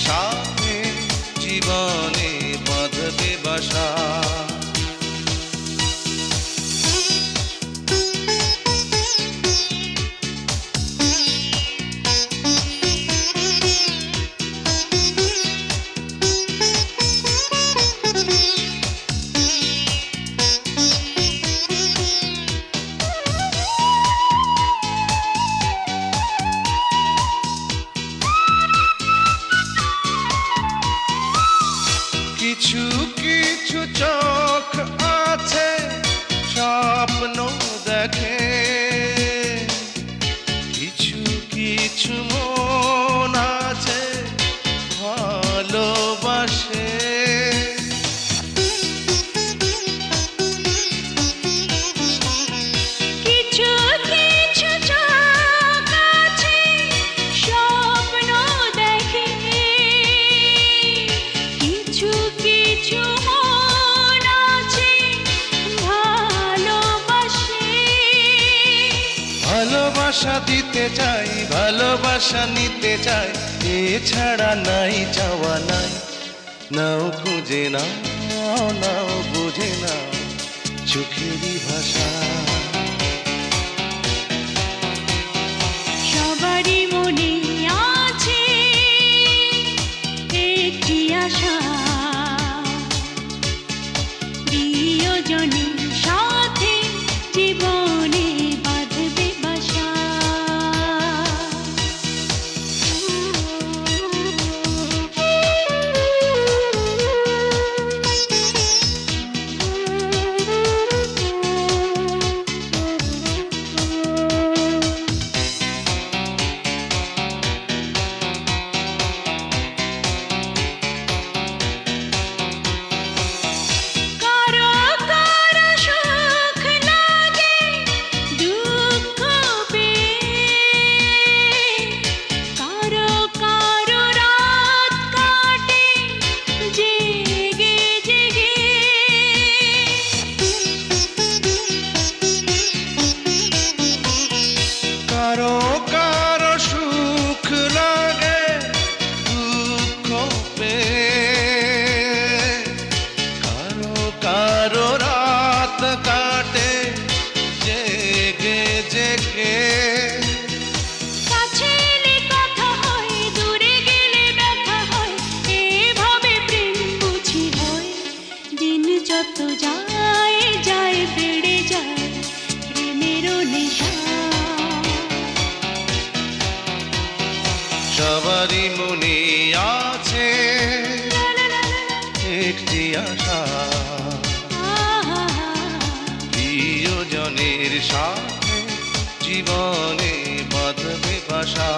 সাথে জীবনে বাঁধবে বাসা। কিছু কিছু চোখ আছে স্বপ্ন দেখে, কিছু কিছু মন আছে ভালোবাসে। কিছু কিছু চোখ আছে স্বপ্ন দেখে, কিছু কিছু মন আছে ভালোবাসে। ভালোবাসা দিতে চাই, ভালোবাসা নিতে চাই, এছাড়া নাই চাওয়া নাই। নাও খুঁজে নাও, নাও বুঝে নাও চোখেরই ভাষা। সবারই মনে আছে একটি আশা, প্রিয়জনের সাথে জীবনে বাঁধবে বাসা। কারো কারো সুখ লাগে দুঃখ পেয়ে, কারো কারো রাত কাটে জেগে জেগে। কারো কারো সুখ লাগে দুঃখ পেয়ে, কারো কারো রাত কাটে জেগে জেগে। কাছে এলে কথা হয়, দূরে গেলে ব্যথা হয়, এভাবে প্রেম বুঝি হয়। দিন যত যায় যায় বেড়ে যায় প্রেমেরও নেশা। সবারই মনে আছে একটি আশা, প্রিয়জনের সাথে জীবনে বাঁধবে বাসা।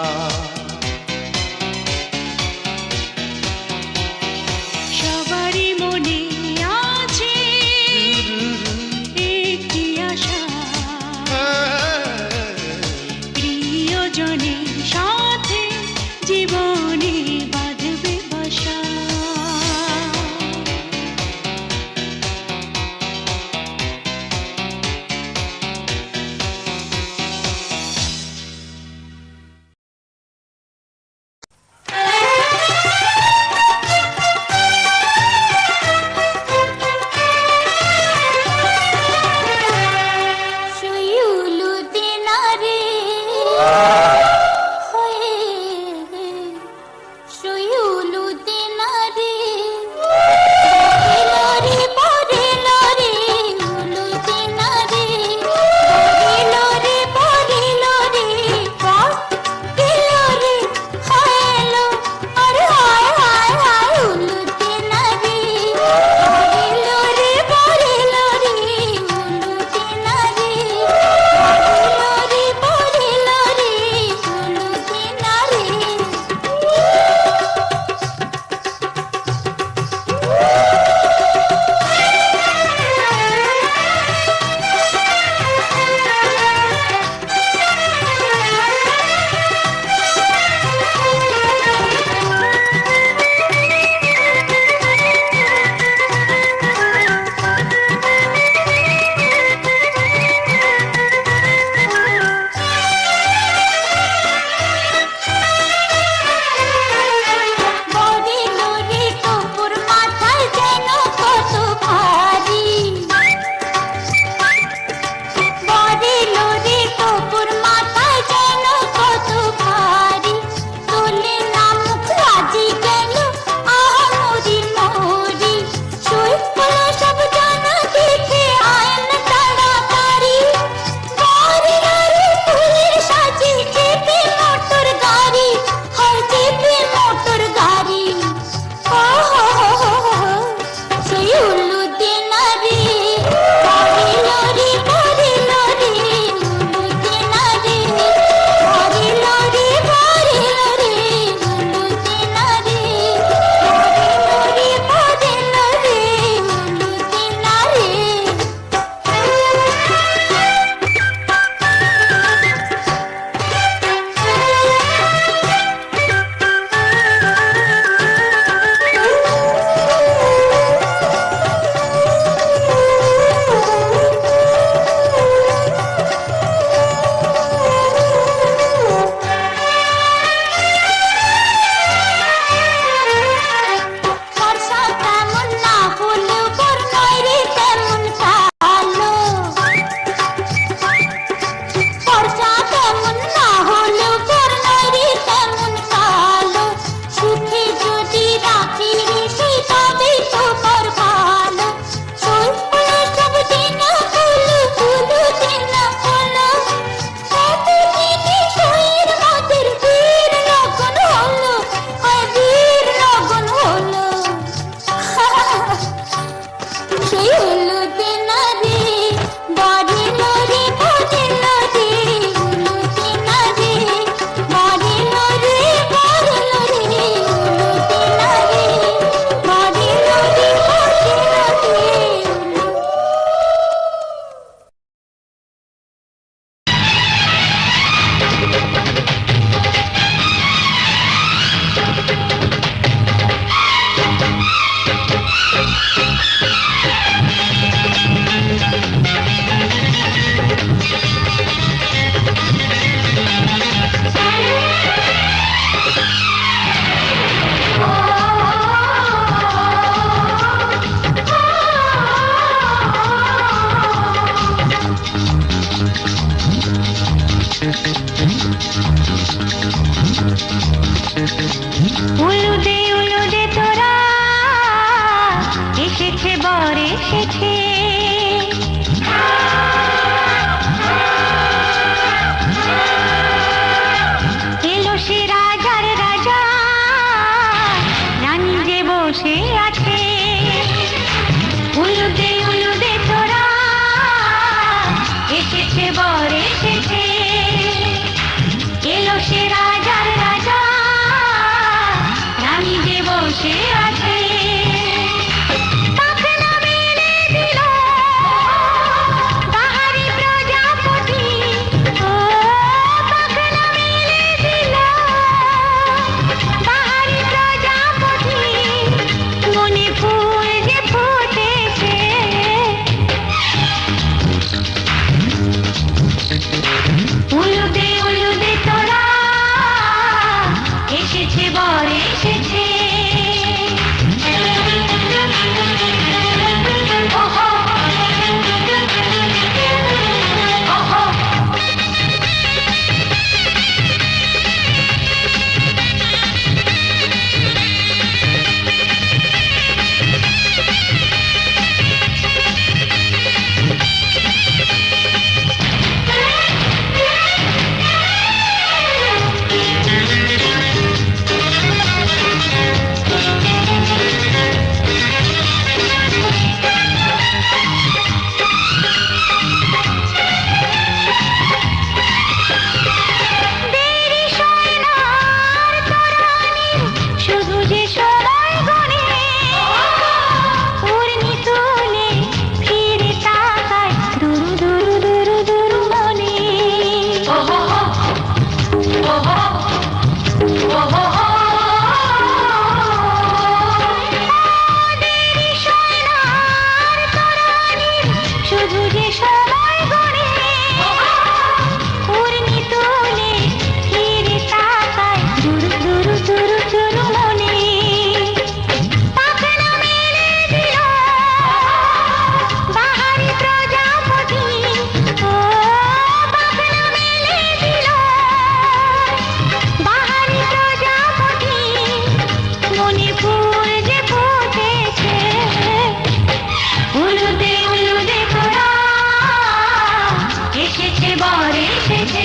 বর এসেছে।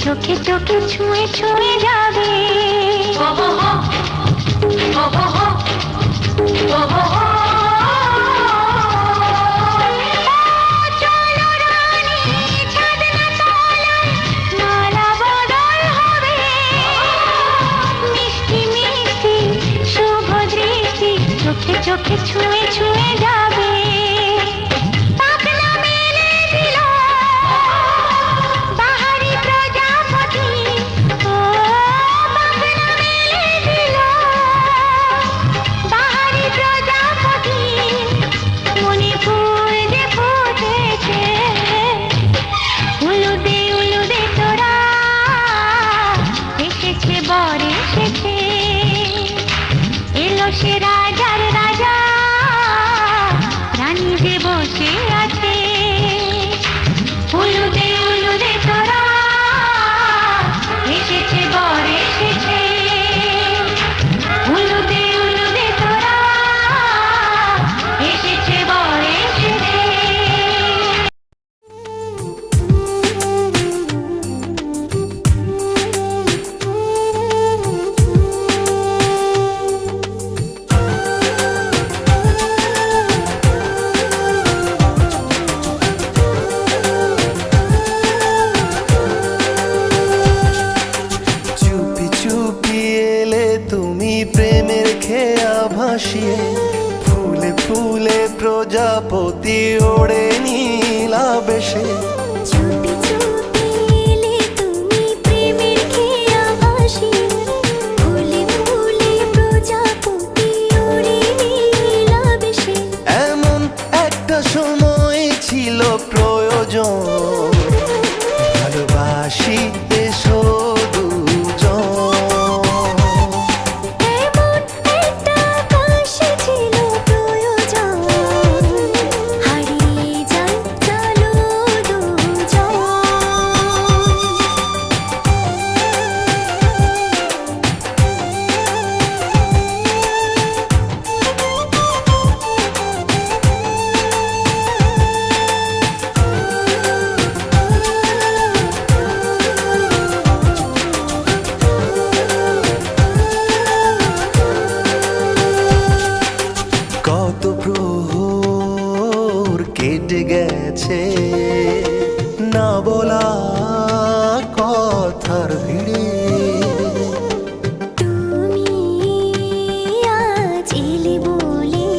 চোখে চোখে ছুঁয়ে ছুঁয়ে যাবে। চলো রানী ছাদনা তলায় মালা বদল হবে। মিষ্টি মিষ্টি শুভ দৃষ্টি চোখে চোখে ছুঁয়ে ছুঁয়ে যাবে। সে রাজার রাজা রানী যে বসে আছে। উলুদে উলুদে তোরা এসেছে বর এসেছে। উলুদে উলুদে তোরা এসেছে বর এসেছে। ফুলে ফুলে প্রজাপতি ওড়ে নীলা বেশে। চুপি চুপি এলে তুমি প্রেমের খেয়া ভাসিয়ে। ফুলে ফুলে প্রজাপতি ওড়ে নীলা বেশে। এমন একটা সময় ছিল প্রয়োজন ভালোবাসি এসো কেটে গেছে না বলা কথার ভিড়ে। তুমি আজ এলে বলে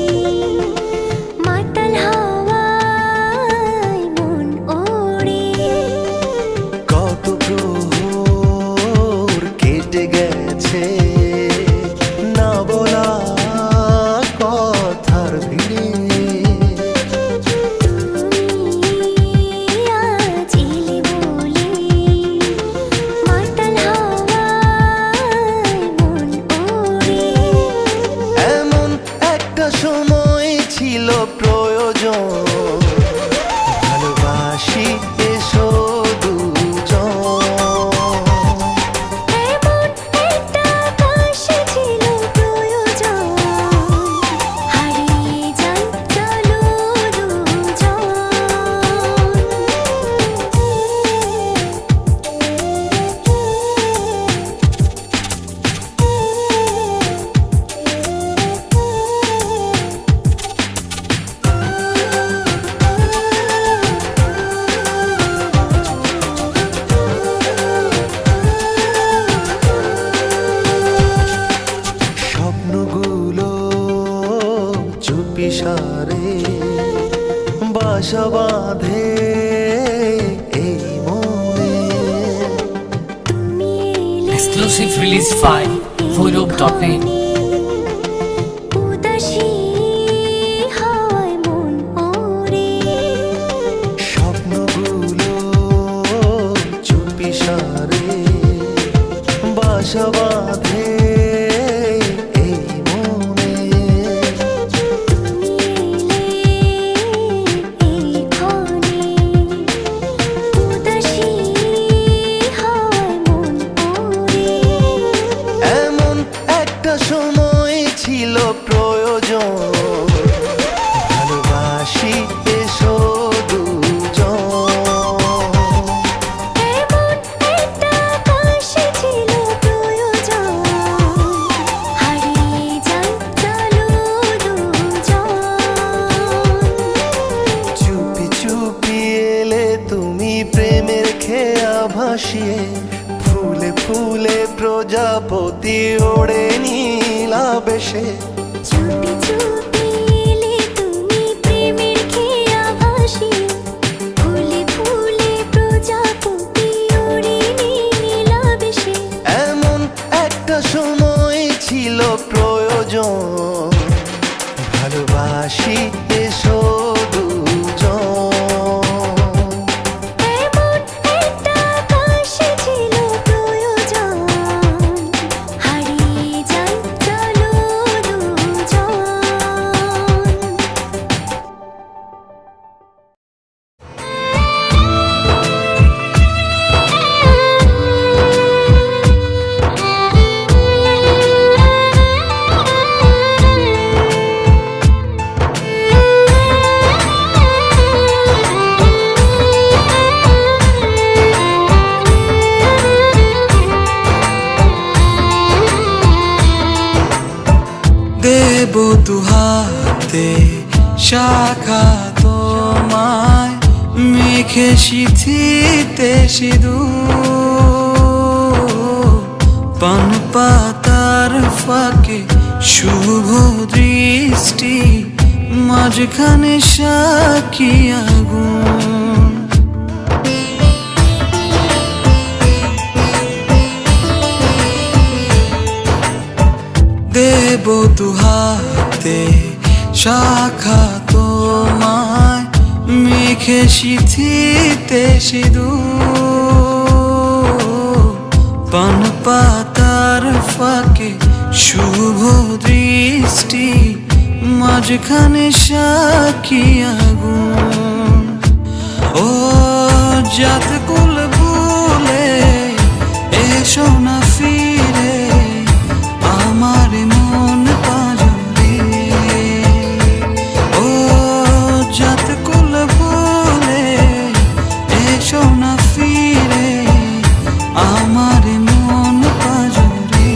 মাতাল হাওয়ায় মন ওড়ে। কত প্রহর কেটে গেছে না বলা কথার ভিড়ে। সময় ছিল প্রয়োজন ভালোবাসি এসো সারে বাসা বাঁধে এই মনে। তুমি এলে Exclusive release file voirov.net. উদাসী হয় মন ওরে, স্বপ্নগুলো চুপি সারে বাসা বাঁধে এই মনে। তুমি এলে এই ক্ষণে, উদাসী হয় মন ওরে। এমন একটা সময় ছিল প্রয়োজন, ভালোবাসি এসো দুজন। এমন একটা আকাশে ছিল প্রয়োজন, হারিয়ে যাই চলো দুজন। চুপি চুপি এলে তুমি প্রেমের খেয়া ভাসিয়ে, ফুলে ফুলে প্রজাপতি ওড়ে নীলা বেশে। চুপি চুপি এলে তুমি প্রেমের খেয়া ভাসিয়ে, ফুলে ফুলে প্রজাপতি ওড়ে নীলা বেশে। এমন একটা সময় ছিল প্রয়োজন, ভালোবাসি এসো দুজন। এমন একটা আকাশে ছিল প্রয়োজন, হারিয়ে যাই চলো দুজন। দেব দুহাতে শাখা তোমায়, মেঘে সিথিতে সিঁদুর। পান পাতার ফাঁকে শুভ দৃষ্টি, মাঝখানে সাক্ষী আগুন। দেব দুহাতে শাখা তোমায়, মেঘে সিথিতে সিঁদুর। পান পাতার ফাঁকে শুভ দৃষ্টি, মাঝখানে সাক্ষী আগুন। ও জাত কুল ভুলে এসো না ফিরে, আমার মন পাজরে। ও জাত কুল ভুলে এসো না ফিরে, আমার মন পাজরে।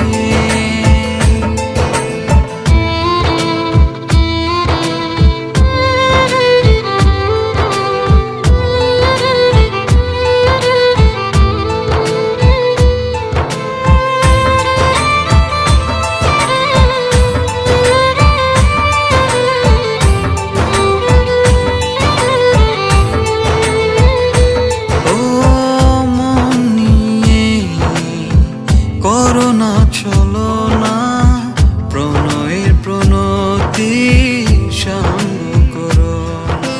ও মন নিয়ে করোনা চলো না, প্রণয়ের প্রণতি সাঙ্গ করো না।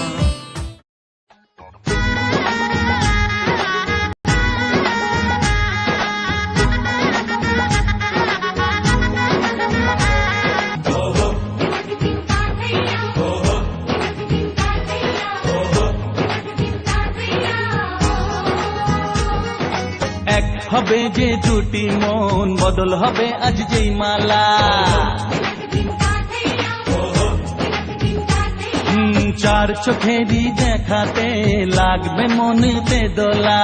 এক হবে যে দুটি মন, বদল হবে আজ যেই মালা। চার চোখেরই দেখাতে লাগবে মনেতে দোলা।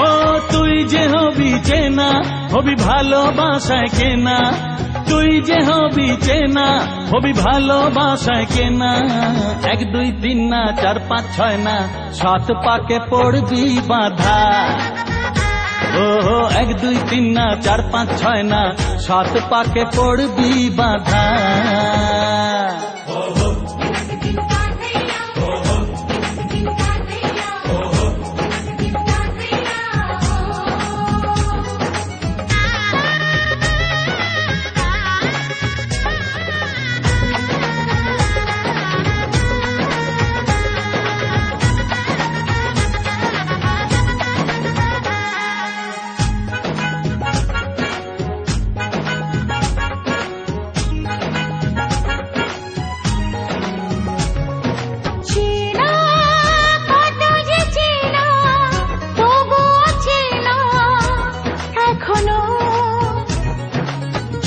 ও তুই যে হবি চেনা, হবি ভালোবাসায় কেনা। তুই যে হবি চেনা, হবি ভালোবাসায় কেনা। 1 2 3 না 4 5 6 না, 7 পাকে পড়বি বাধা। ও 1 2 3 না 4 5 6 না, 7 পাকে পড়বি বাধা।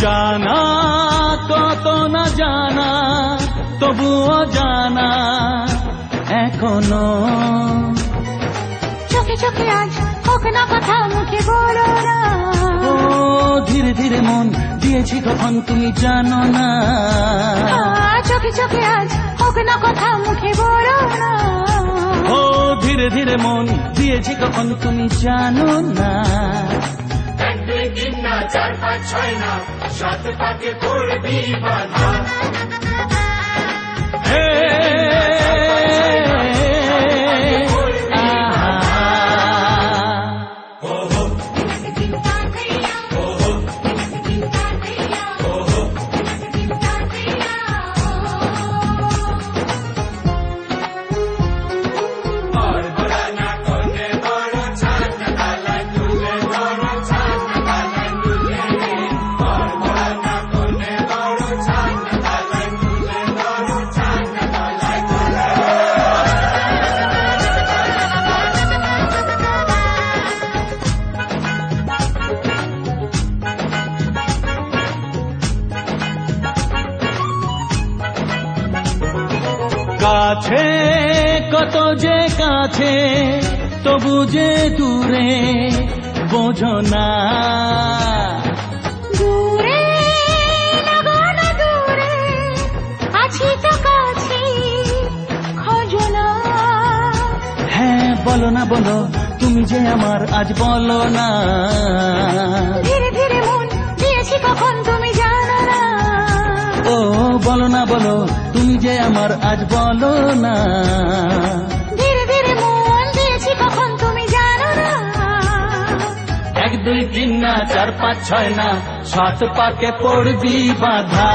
জানা কত না জানা, তবুও জানা এখনো। চোখে চোখে আজ হোক না কথা, মুখে বলো না। ও ধীরে ধীরে মন দিয়েছি কখন তুমি জানো না। চোখে চোখে আজ হোক না কথা, মুখে বলো না। ও ধীরে ধীরে মন দিয়েছি কখন তুমি জানো না। এক দুই তিন না, চার পাঁচ ছয় না, সাত পাকে পড়বি বাধা। হে কাছে কত যে কাছে, তবু যে দূরে বোঝো না। দূরে লাগানো দূরে, আছি তো কাছে খোঁজো না। হ্যাঁ বলো না বলো, তুমি যে আমার আজ বলো না। ধীরে ধীরে মন দিয়েছি কখন তুমি জানো না। ও বলো না বলো, তুমি যে আমার আজ বলো না। ধীরে ধীরে মন দিয়েছি কখন তুমি জানো না। এক দুই তিন না, চার পাঁচ ছয় না, সাত পাকে পড়বি বাধা।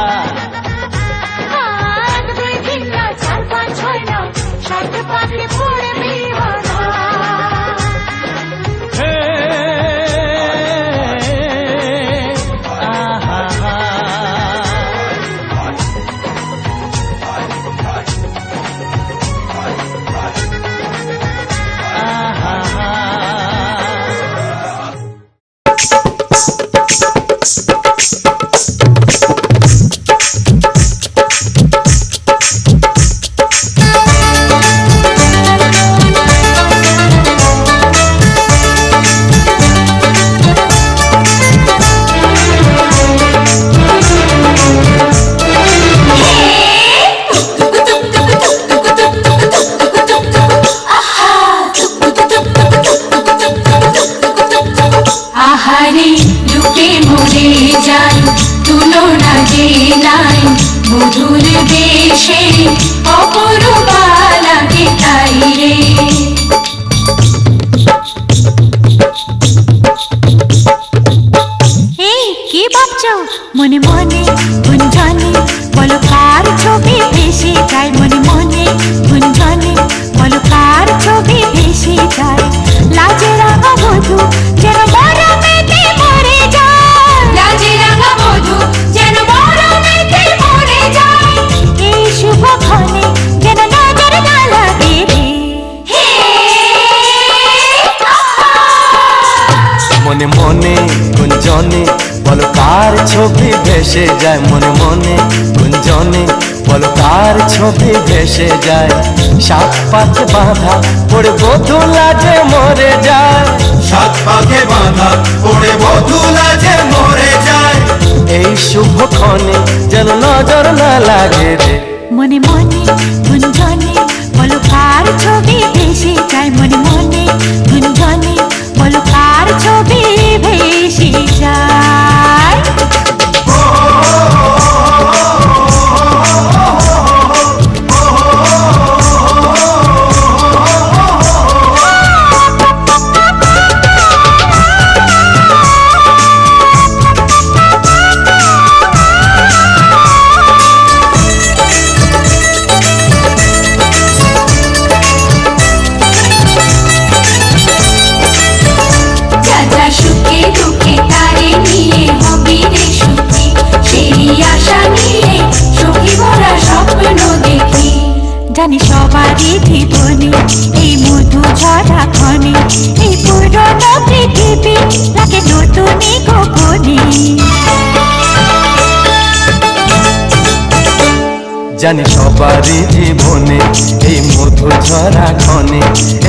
এক দুই তিন না, চার পাঁচ ছয় না, সাত পাকে পড়বি বাধা। হে আহা হা। আহারে লুকে মরে যাই, তুলনা যে নাই, মধুর দেশে অপরূপা লাগে তাই রে। এই কি ভাবছো মনে মনে গুঞ্জনে, বলো কার ছবি ভেসে যায় মনে মনে গুঞ্জনে, বলো কার ছবি ভেসে যায়। লাজে রাঙা বধূ যেন মরমেতে মরে যায়, লাজে রাঙা বধূ যেন মরমেতে মরে যায়। এই শুভ ক্ষণে যেন নজর না লাগে রে। হে মনে মনে গুঞ্জনে, বলো কার ছবি ভেসে যায় মনে মনে গুঞ্জনে, বলো কার ছবি ভেসে যায়। সাত পাকে বাঁধা পড়ে বধূ লাজে মরে যায়, সাত পাকে বাঁধা পড়ে বধূ লাজে মরে যায়। এই শুভ ক্ষণে যেন নজর না লাগে রে। মনে মনে গুঞ্জনে, বলো কার ছবি ভেসে যায় মনে মনে গুঞ্জনে, বলো কার ছবি ভেসে যায়। জানি সবারই জীবনে এই মধু ঝরা ক্ষণে, এই পুরনো পৃথিবী লাগে নতুনই গোপনে। জানি সবারই জীবনে এই মধু ঝরা ক্ষণে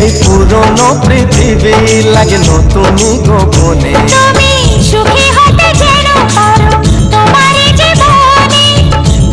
এই পুরনো পৃথিবী লাগে নতুনই গোপনে। তুমি সুখী হতে যেন পারো তোমারই জীবনে,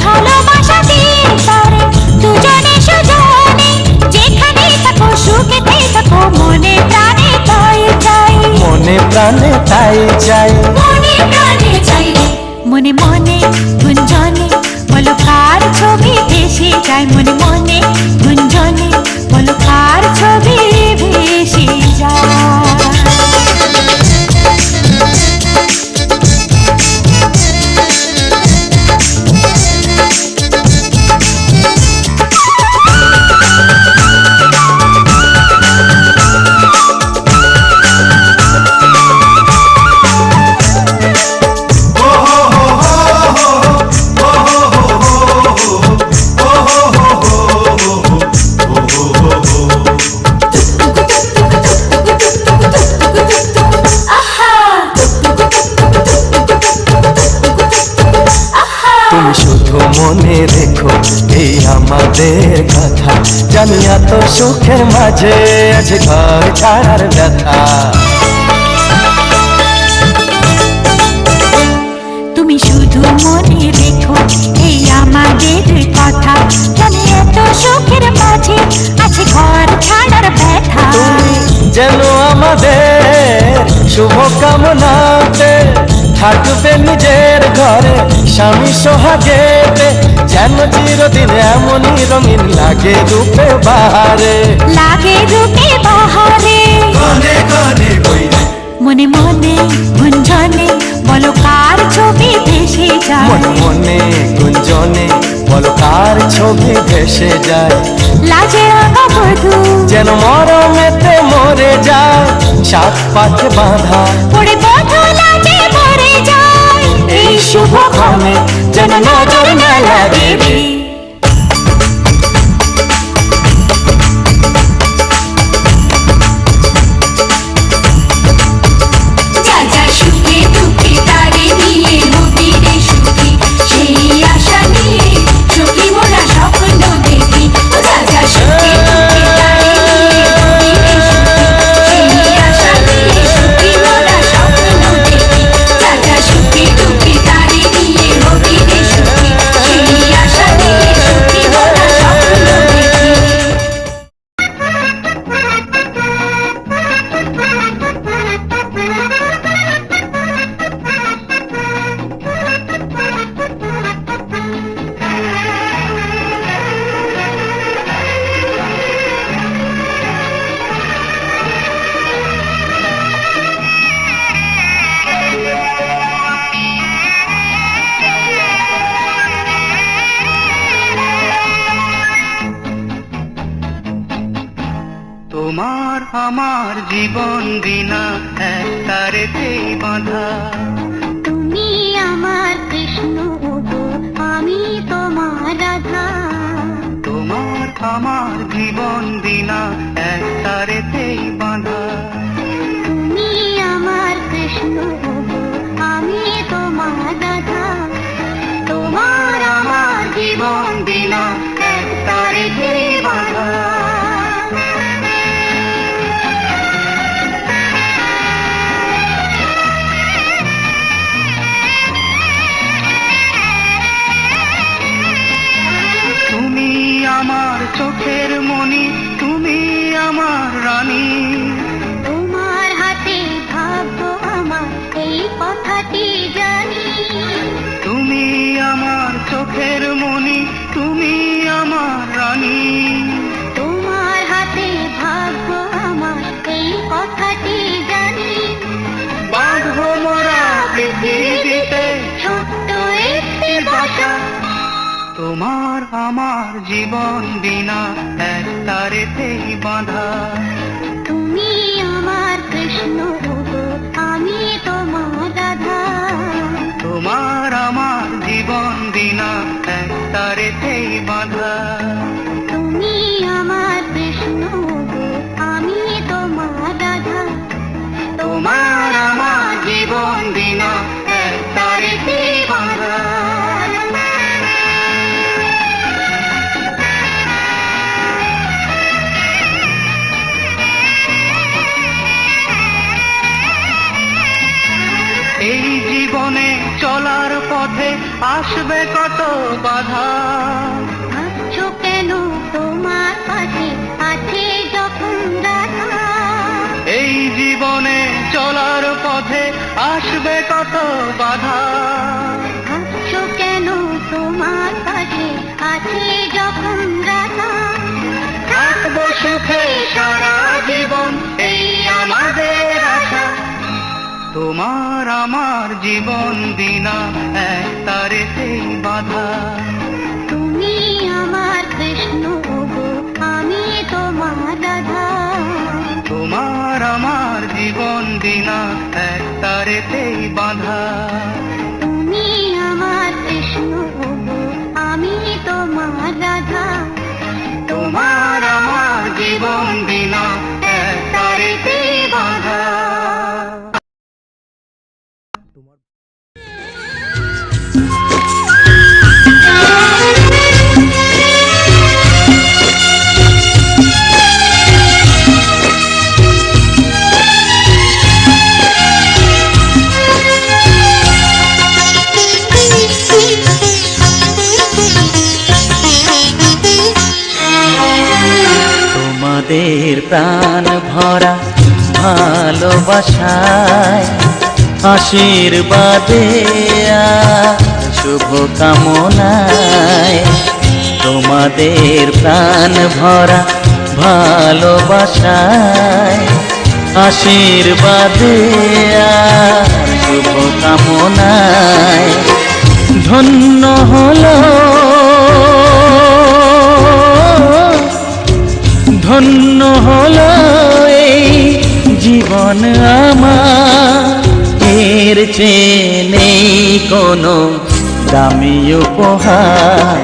ভালোবাসা দিয়ে পারে দুজনে সুজনে, যেখানে থাকো সুখেতে থাকো মনে প্রাণে তাই চাই, মনে প্রাণে তাই চাই, মনে প্রাণে চাই রে। মনে মনে গুঞ্জনে বলো কার ছবি ভেসে যায়, মনে মনে গুঞ্জনে বলো কার ছবি ভেসে যায়। তুমি শুধু মনে রেখো এই আমাদের কথা, জানি এত সুখের মাঝে আছে ঘর ছাড়ার ব্যথা। তুমি শুধু মনে রেখো এই আমাদের কথা, জানি এত সুখের মাঝে আছে ঘর ছাড়ার ব্যথা। তুমি যেন আমাদের শুভ কামনাতে থাকবে নিজের ঘরে স্বামী সোহাগেতে, যেন চিরদিন এমনই রঙিন লাগে রূপে বাহারে, লাগে রূপে বাহারে। গনে গনে বইরে মনে মনে গুঞ্জনে বলো কার ছবি ভেসে যায়, মনে মনে গুঞ্জনে বলো কার ছবি ভেসে যায়। লাজে রাঙা বধূ যেন মরমেতে মরে যায়, সাত পাকে বাঁধা পড়ে বধূ লাজে মরে যায়, এই শুভ ক্ষণে যেন নজর না লাগে রে। যা যা সুখে দুঃখে তারে নিয়ে হবি রে সুখী, সেই আশা নিয়ে সুখী মোরা স্বপ্ন দেখি। যা যা সুখে দুঃখে তারে নিয়ে হবি রে সুখী, সেই আশা নিয়ে সুখী মোরা স্বপ্ন দেখি। যা যা সুখে দুঃখে তারে নিয়ে হবি রে সুখী, সেই আশা নিয়ে সুখী মোরা স্বপ্ন দেখি। তোমার আমার জীবন বিনা এক তারেতেই বাঁধা, তুমি আমার কৃষ্ণ গো, আমি তোমার রাধা। তোমার আমার জীবন বিনা এক তারেতেই বাঁধা, তুমি আমার কৃষ্ণ গো, আমি তোমার রাধা। তোমার আমার জীবন বিনা এক তারেতেই বাঁধা। তুমি আমার চোখের মণি, তুমি আমার রানী, তোমার হাতে ভাগ্য আমার এই কথাটি জানি। তুমি আমার চোখের মণি, তুমি আমার রানী। তোমার হাতে ভাগ্য আমার এই কথাটি জানি। বাঁধবো মোরা পৃথিবীতে ছোট্ট একটি বাসা, তোমার আমার জীবন বিনা এক তারেতেই বাঁধা। তুমি আমার কৃষ্ণ গো, আমি তোমার রাধা। তোমার আমার জীবন বিনা এক তারেতেই বাঁধা। তুমি আমার কৃষ্ণ গো, আমি তোমার রাধা। তোমার আমার জীবন বিনা এক তারেতেই বাঁধা। এই জীবনে চলার পথে আসবে কত বাধা, ভাবছো কেন তোমার পাশে আছে যখন রাধা, এই জীবনে চলার পথে আসবে কত বাধা, ভাবছো কেন তোমার পাশে আছে যখন রাধা, থাকবো সুখে সারা জীবন এই আমাদের আশা। তোমার আমার জীবন বিনা এক তারেতেই বাধা, তুমি আমার কৃষ্ণ গো আমি তোমার রাধা, তোমার আমার জীবন বিনা এক তারেতেই বাধা, তুমি আমার কৃষ্ণ গো আমি তোমার রাধা, তোমার আমার জীবন বিনা এক তারেতেই বাধা। তোমাদের প্রাণ ভরা ভালোবাসায় আশীর্বাদে আর শুভ কামনায়, তোমাদের প্রাণ ভরা ভালোবাসায় আশীর্বাদে আর শুভ কামনায় ধন্য হলো ধন্য হলো এই জীবন আমার, এর চেয়ে নেই কোনো দামি উপহার,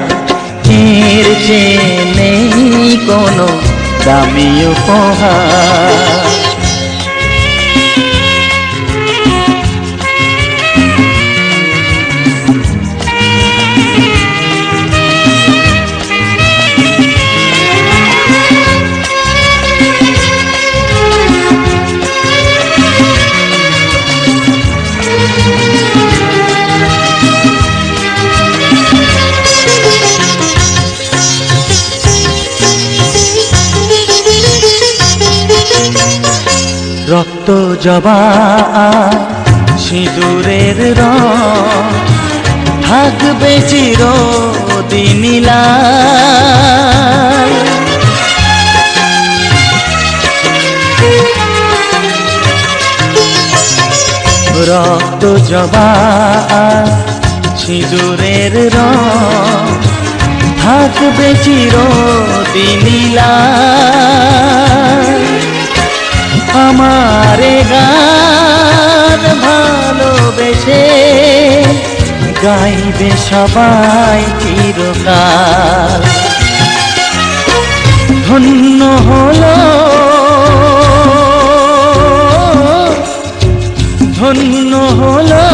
এর চেয়ে নেই কোনো দামি উপহার। রক্ত জবা সিঁদুরের রং থাকবে চিরদিন লাল, রক্ত জবা সিঁদুরের রং থাকবে চিরদিন লাল, আমারে গান ভালোবেসে গাইবে সবাই চিরকাল। ধন্য হলো ধন্য হলো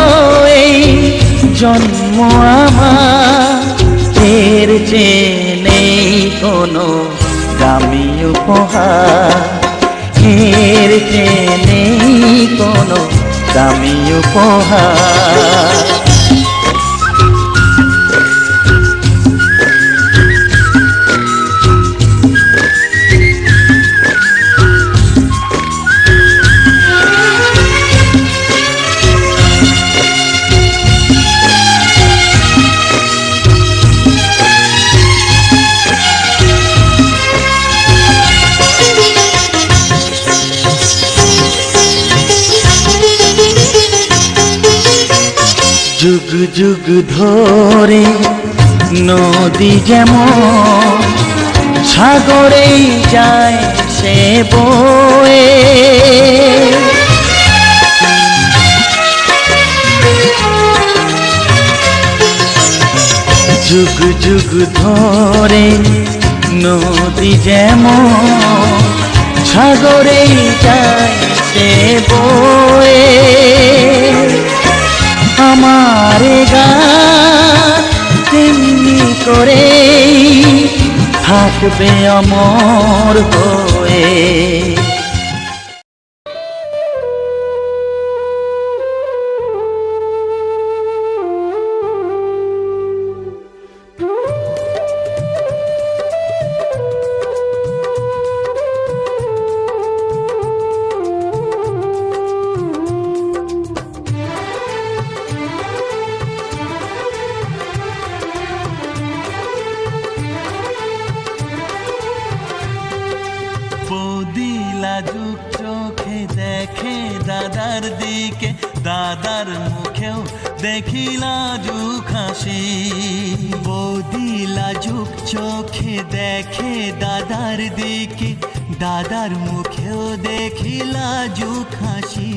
এই জন্ম আমার, এর চেয়ে নেই কোনো দামি উপহার, এর চেয়ে নেই কোনো দামি উপহার। যুগ যুগ ধরে নদী যেমন সাগরেই যায় সে বয়ে, যুগ যুগ ধরে নদী যেমন সাগরেই যায় সে বয়ে, আমার গান তেমনি করে থাকবে অমর হয়ে। দিকে, দাদার মুখেও দেখি লাজুক হাসি। বৌদি লাজুক চোখে দেখে দাদার দিকে, দাদার মুখেও দেখি লাজুক হাসি।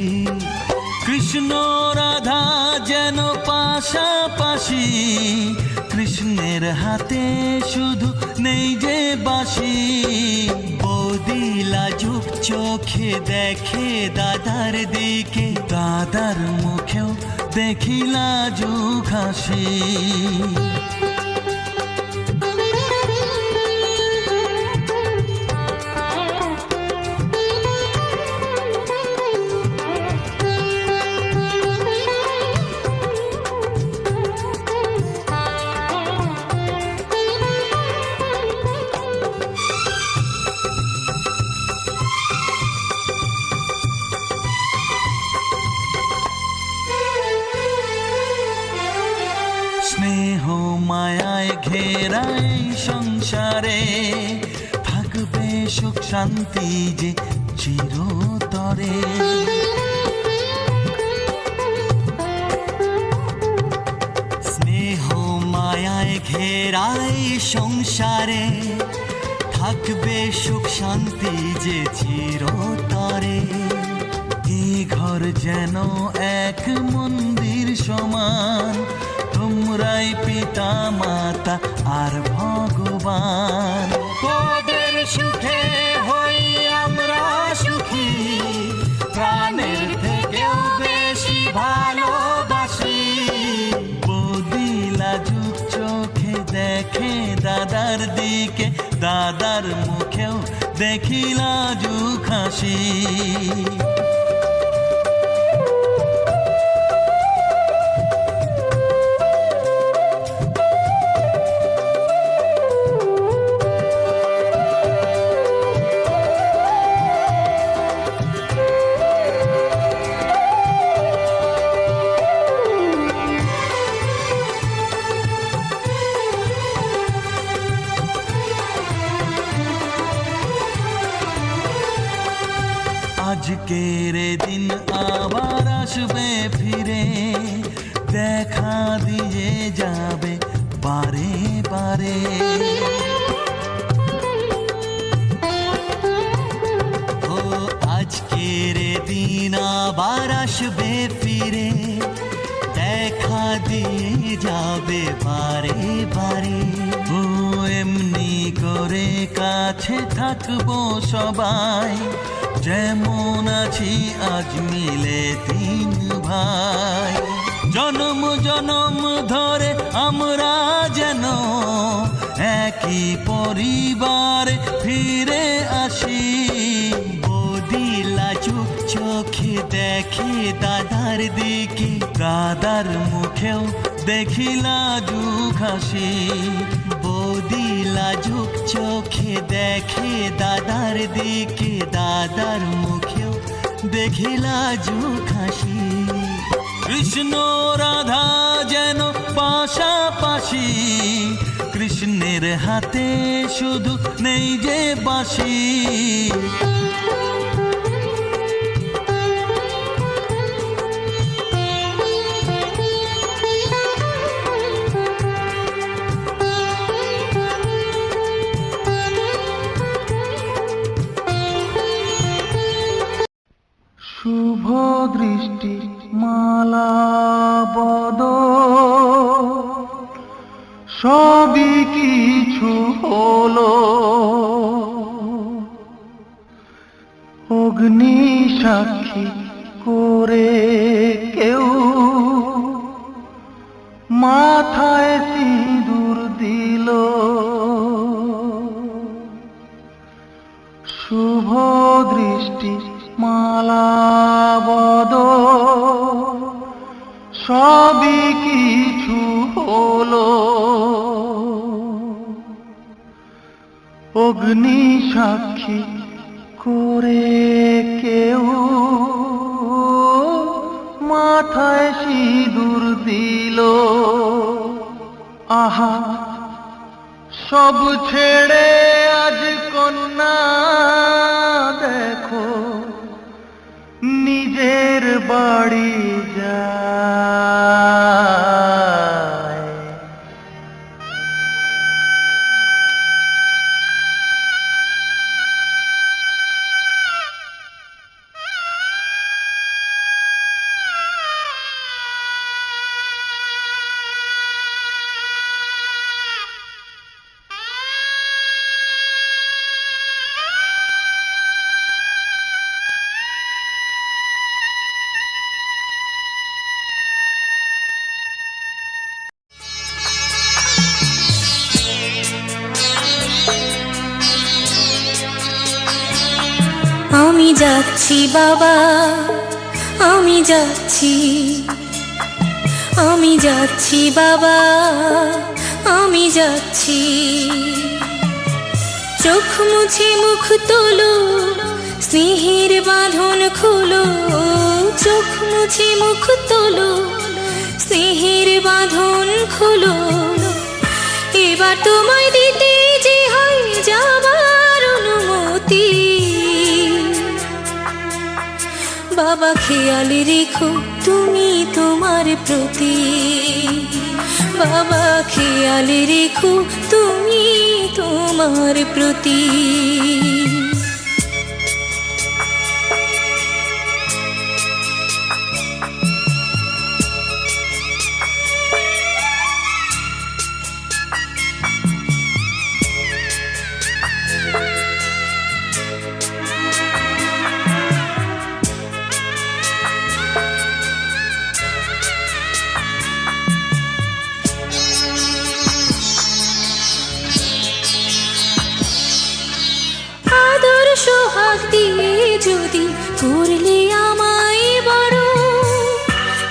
কৃষ্ণ রাধা যেন পাশাপাশি, কৃষ্ণের হাতে শুধু নেই যে বাঁশি। বৌদি লাজুক চোখে দেখে দাদার দিকে, দাদার মুখেও দেখি লাজুক হাসি। স্নেহ মায়ায় ঘেরা এই সংসারে, থাকবে সুখ শান্তি যে চিরতরে। স্নেহ মায়ায় ঘেরা এই সংসারে, থাকবে সুখ শান্তি যে চিরতরে। এই ঘর যেন এক মন্দির সমান, তোমরাই পিতা মাতা আর ভগবান। তোদের সুখে হই আমরা সুখী, প্রাণের থেকেও বেশি ভালোবাসি। বৌদি লাজুক চোখে দেখে দাদার দিকে, দাদার মুখেও দেখি লাজুক হাসি। আজকের দিন আবার আসবে ফিরে, দেখা দিয়ে যাবে বারে বারে। ও আজকের দিন আবার আসবে ফিরে, দেখা দিয়ে যাবে বারে বারে। ও এমনি করে কাছে থাকবো সবাই, যেমন আছি আজ মিলে তিন ভাই। জনম জনম ধরে আমরা যেন একই পরিবারে ফিরে আসি। বৌদি লাজুক চোখে দেখে দাদার দিকে, দাদার মুখেও দেখি লাজুক হাসি। বৌদি লাজুক চোখে দেখে দাদার দিকে, দাদার মুখেও দেখি লাজুক হাসি। কৃষ্ণ রাধা যেন পাশাপাশি, কৃষ্ণের হাতে শুধু নেই যে বাঁশি। শুভ দৃষ্টি মালা বদ, সবই কিছু হলো। অগ্নি সাক্ষী করে কেউ মাথায় সিঁদুর দিল। শুভ দৃষ্টি মালা বদ, সবই কিছু হলো। অগ্নি সাক্ষী করে কেউ মাথায় সিঁদুর দিল। আহা সব ছেড়ে আজ কন্যা দেখো নিজের বাড়ি বাড়ি যায়। আমি যাচ্ছি বাবা, আমি যাচ্ছি, আমি যাচ্ছি বাবা, আমি যাচ্ছি। চোখ মুছে মুখ তোলো, স্নেহের বাঁধন খোলো। চোখ মুছে মুখ তোলো, স্নেহের বাঁধন খোলো। এবার তোমায় দিতে যে হয় যাবার অনুমতি। বাবা খেয়াল রেখো তুমি তোমার প্রতি। বাবা খেয়াল রেখো তুমি তোমার প্রতি। সোহাগ দিয়ে যদি করলে আমায় বড়,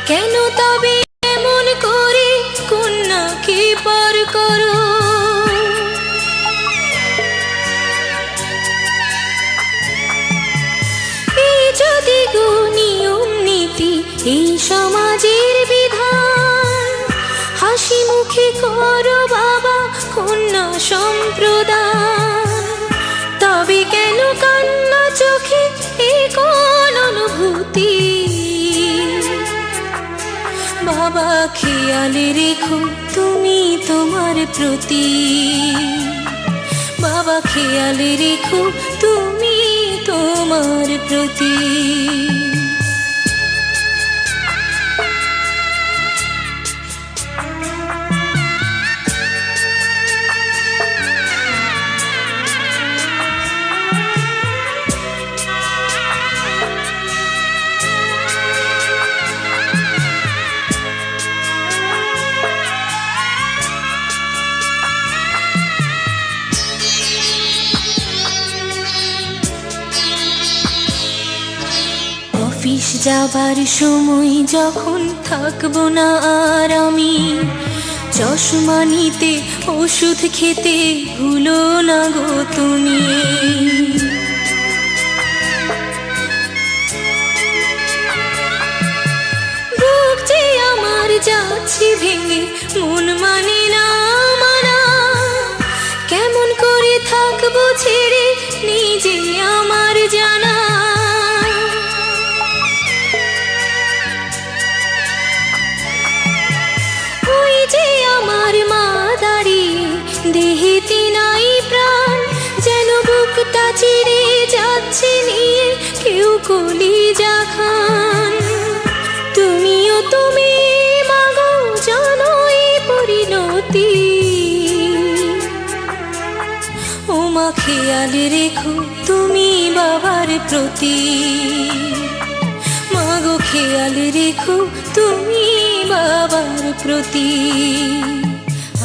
কেন তবে এমন করে কন্যাকে পর করো। এই যদি গো নিয়ম নীতি, এই সমাজের বিধান, হাসি মুখে করো বাবা কন্যা সম্প্রদান। তবে কেন কান্না চোখে এই কোন অনুভূতি। বাবা খেয়াল রেখো তুমি তোমার প্রতি। বাবা খেয়াল রেখো তুমি তোমার প্রতি। অফিস যাবার সময় যখন থাকবো না আর আমি, চশমা নিতে ওষুধ খেতে ভুলো না গো তুমি। বুক যে আমার যাচ্ছে ভেঙে, মন মানে না মানা। কেমন করে থাকবো ছেড়ে নিজে আমার জানা। দেহেতে নাই প্রাণ, যেন বুকটা চিরে যাচ্ছে নিয়ে কেউ কলিজা খান। তুমিও তুমি মাগো জানো এই পরিণতি। ও মা খেয়াল রেখো তুমি বাবার প্রতি। মাগো খেয়াল রেখো তুমি বাবার প্রতি।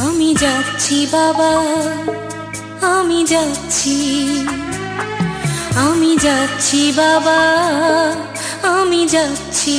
আমি যাচ্ছি বাবা, আমি যাচ্ছি, আমি যাচ্ছি বাবা, আমি যাচ্ছি।